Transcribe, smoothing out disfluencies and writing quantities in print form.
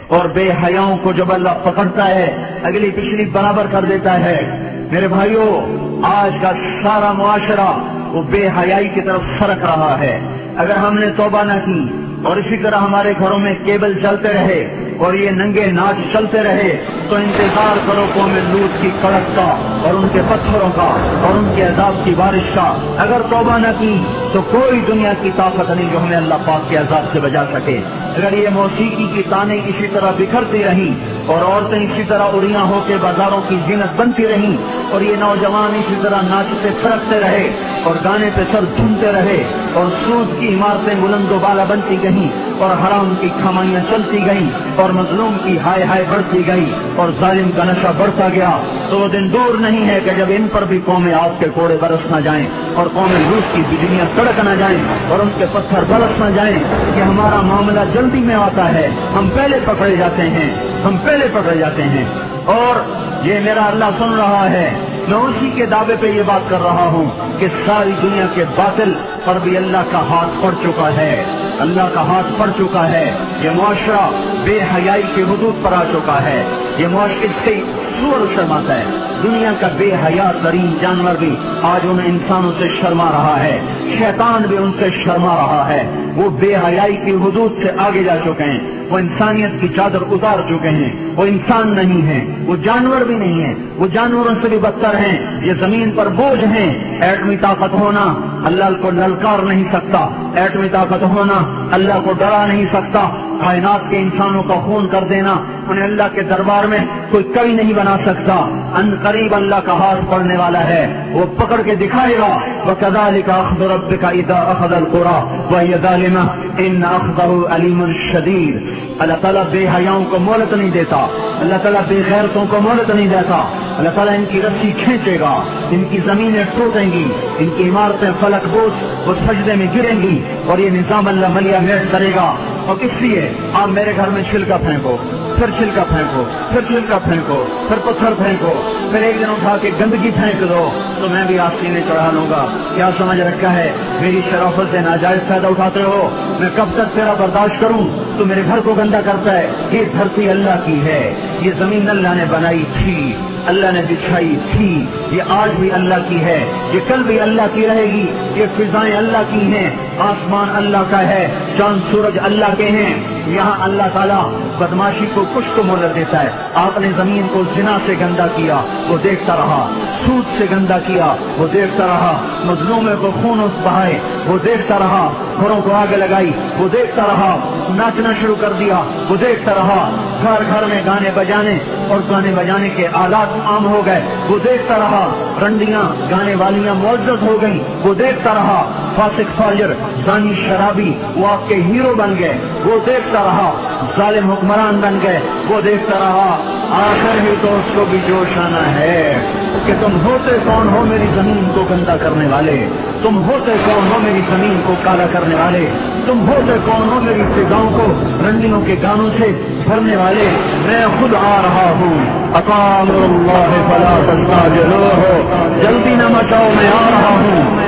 اور بے حیاؤں کو جب اللہ پکڑتا ہے اگلی پچھلی برابر کر دیتا ہے۔ میرے بھائیوں، آج کا سارا معاشرہ وہ بے حیائی کی طرف سرک رہا ہے۔ اگر ہم نے توبہ نہ کی اور اسی طرح ہمارے گھروں میں کیبل چلتے رہے اور یہ ننگے ناچ چلتے رہے تو انتظار کرو قوم لوط کی کڑک کا اور ان کے پتھروں کا اور ان کے عذاب کی بارش کا۔ اگر توبہ نہ کی تو کوئی دنیا کی طاقت نہیں جو ہمیں اللہ پاک کے عذاب سے بچا سکے۔ اگر یہ موسیقی کی تانیں اسی طرح بکھرتی رہیں اور عورتیں اسی طرح اڑیاں ہو کے بازاروں کی زینت بنتی رہیں اور یہ نوجوان اسی طرح ناچتے پھرکتے رہے اور گانے پہ سر جھومتے رہے اور سود کی عمارتیں بلند و بالا بنتی گئیں اور حرام کی کمائیاں چلتی گئیں اور مظلوم کی ہائے ہائے بڑھتی گئی اور ظالم کا نشہ بڑھتا گیا، تو وہ دن دور نہیں ہے کہ جب ان پر بھی قوم آگ کے کوڑے برس نہ جائیں اور قوم لوط کی بجلیاں کڑک نہ جائیں اور ان کے پتھر برس نہ جائیں کہ ہمارا معاملہ جلدی میں آتا ہے، ہم پہلے پکڑے جاتے ہیں، ہم پہلے پکڑے جاتے ہیں۔ اور یہ میرا اللہ سن رہا ہے، میں اسی کے دعوے پہ یہ بات کر رہا ہوں کہ ساری دنیا کے باطل پر بھی اللہ کا ہاتھ پڑ چکا ہے، اللہ کا ہاتھ پڑ چکا ہے۔ یہ معاشرہ بے حیائی کے حدود پر آ چکا ہے، یہ معاشرے سے سور شرماتا ہے۔ دنیا کا بے حیا ترین جانور بھی آج ان انسانوں سے شرما رہا ہے، شیطان بھی ان سے شرما رہا ہے۔ وہ بے حیائی کی حدود سے آگے جا چکے ہیں، وہ انسانیت کی چادر اتار چکے ہیں، وہ انسان نہیں ہیں، وہ جانور بھی نہیں ہیں، وہ جانوروں سے بھی بدتر ہیں، یہ زمین پر بوجھ ہیں۔ ایٹمی طاقت ہونا اللہ کو للکار نہیں سکتا، ایٹمی طاقت ہونا اللہ کو ڈرا نہیں سکتا، کائنات کے انسانوں کا خون کر دینا انہیں اللہ کے دربار میں کوئی کبھی نہیں بنا سکتا۔ ان قریب اللہ کا ہاتھ پڑنے والا ہے، وہ پکڑ کے دکھائے گا۔ وَكَذَلِكَ أَخْذُ رَبِّكَ إِذَا أَخَذَ الْقُرَىٰ وَهِيَ ظَالِمَةٌ إِنَّ أَخْذَهُ أَلِيمٌ شَدِيدٌ۔ اللہ تعالیٰ بے حیاؤں کو مہلت نہیں دیتا، اللہ تعالیٰ بے غیرتوں کو مہلت نہیں دیتا۔ اللہ تعالیٰ ان کی رسی کھینچے گا، ان کی زمینیں ٹوٹیں گی، ان کی عمارتیں فلک بوس وہ سجدے میں گریں گی اور یہ نظام اللہ ملیا میٹ کرے گا۔ اور اس لیے آپ میرے گھر میں چھلکا پھینکو، پھر چھلکا پھینکو، پھر چھلکا پھینکو، پھر پتھر پھینکو، پھر ایک دن اٹھا کے گندگی پھینک دو تو میں بھی آپ سینے چڑھا لوں گا۔ کیا سمجھ رکھا ہے؟ میری شرافت سے ناجائز فائدہ اٹھاتے ہو، میں کب تک تیرا برداشت کروں؟ تو میرے گھر کو گندا کرتا ہے۔ یہ دھرتی اللہ کی ہے، یہ زمین اللہ نے بنائی تھی، اللہ نے بچھائی تھی، یہ آج بھی اللہ کی ہے، یہ کل بھی اللہ کی رہے گی۔ یہ فضائیں اللہ کی ہیں، آسمان اللہ کا ہے، چاند سورج اللہ کے ہیں۔ یہاں اللہ تعالیٰ بدماشی کو کچھ کو مہلت دیتا ہے۔ آپ نے زمین کو زنا سے گندا کیا، وہ دیکھتا رہا، سود سے گندا کیا، وہ دیکھتا رہا، مظلوموں کو خون بہائے، وہ دیکھتا رہا، گھروں کو آگ لگائی، وہ دیکھتا رہا، ناچنا شروع کر دیا، وہ دیکھتا رہا، گھر گھر میں گانے بجانے اور گانے بجانے کے آلات عام ہو گئے، وہ دیکھتا رہا، رنڈیاں گانے والیاں معزز ہو گئیں، وہ دیکھتا رہا، فاسق فاجر زانی شرابی وہ آپ کے ہیرو بن گئے، وہ دیکھتا رہا، ظالم حکمران بن گئے، وہ دیکھتا رہا۔ آخر ہی تو اس کو بھی جوش آنا ہے کہ تم ہوتے کون ہو میری زمین کو گندا کرنے والے، تم ہوتے کون ہو میری زمین کو کالا کرنے والے، تم ہوتے کون ہو میری فضاؤں کو رنڈیوں کے گانوں سے بھرنے والے۔ میں خود آ رہا ہوں، اقام اللہ فلا تستعجلوہ، جلدی نہ مچاؤ، میں آ رہا ہوں۔